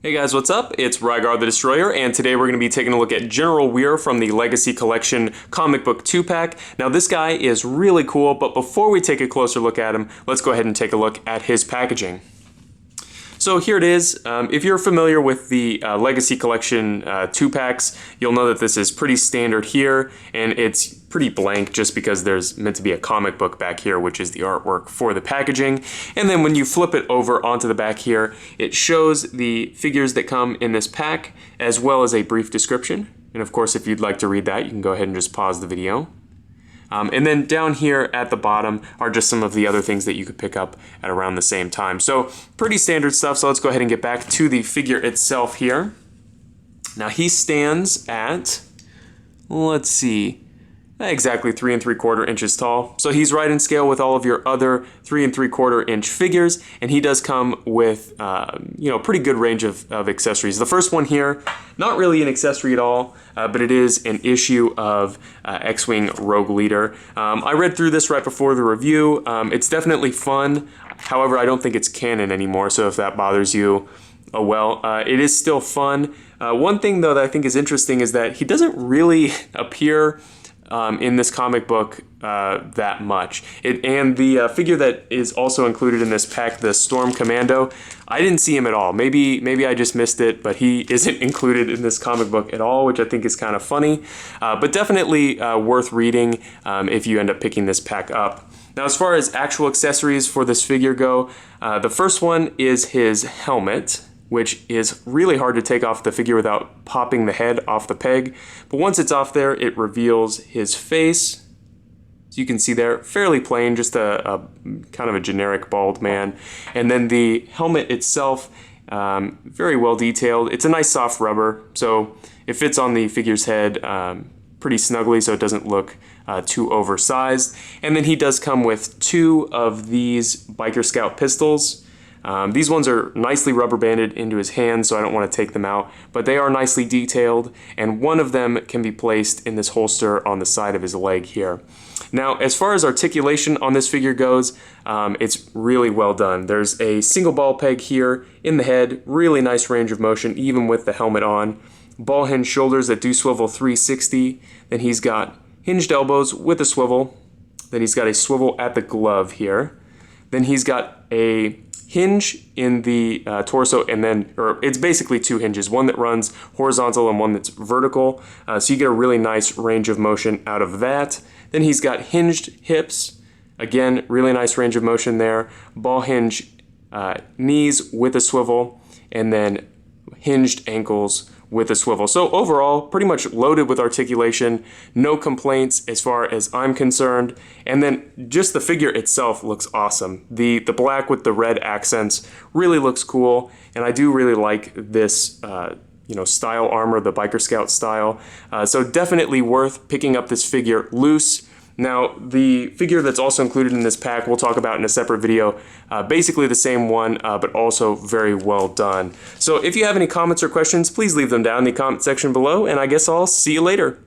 Hey guys, what's up? It's Rygar the Destroyer, and today we're going to be taking a look at General Weir from the Legacy Collection comic book 2-pack. Now this guy is really cool, but before we take a closer look at him, let's go ahead and take a look at his packaging. So here it is. If you're familiar with the Legacy Collection 2-packs, you'll know that this is pretty standard here, and it's pretty blank just because there's meant to be a comic book back here, which is the artwork for the packaging. And then when you flip it over onto the back here, it shows the figures that come in this pack, as well as a brief description. And of course, if you'd like to read that, you can go ahead and just pause the video. And then down here at the bottom are just some of the other things that you could pick up at around the same time. So pretty standard stuff. So let's go ahead and get back to the figure itself here. Now he stands at, let's see, exactly 3 3/4 inches tall. So he's right in scale with all of your other 3 3/4 inch figures, and he does come with pretty good range of accessories. The first one here, not really an accessory at all, but it is an issue of X-Wing Rogue Leader. I read through this right before the review. It's definitely fun. However, I don't think it's canon anymore, so if that bothers you, oh well. It is still fun. One thing though that I think is interesting is that he doesn't really appear in this comic book that much. And the figure that is also included in this pack, the Storm Commando, I didn't see him at all. Maybe I just missed it, but he isn't included in this comic book at all, which I think is kind of funny, but definitely worth reading if you end up picking this pack up. Now, as far as actual accessories for this figure go, the first one is his helmet, which is really hard to take off the figure without popping the head off the peg. But once it's off there, it reveals his face. So you can see there, fairly plain, just a kind of a generic bald man. And then the helmet itself, very well detailed. It's a nice soft rubber, so it fits on the figure's head pretty snugly, so it doesn't look too oversized. And then he does come with 2 of these Biker Scout pistols. These ones are nicely rubber banded into his hand, so I don't want to take them out, but they are nicely detailed, and one of them can be placed in this holster on the side of his leg here. Now, as far as articulation on this figure goes, it's really well done. There's a single ball peg here in the head, really nice range of motion, even with the helmet on. Ball hinge shoulders that do swivel 360. Then he's got hinged elbows with a swivel. Then he's got a swivel at the glove here. Then he's got a hinge in the torso, and then, or it's basically 2 hinges, one that runs horizontal and one that's vertical, so you get a really nice range of motion out of that. Then he's got hinged hips, again, really nice range of motion there, ball hinge knees with a swivel, and then hinged ankles with a swivel. So overall, pretty much loaded with articulation, no complaints as far as I'm concerned. And then just the figure itself looks awesome. The black with the red accents really looks cool, and I do really like this style armor, the Biker Scout style. So definitely worth picking up this figure loose. Now, the figure that's also included in this pack, we'll talk about in a separate video, basically the same one, but also very well done. So if you have any comments or questions, please leave them down in the comment section below, and I guess I'll see you later.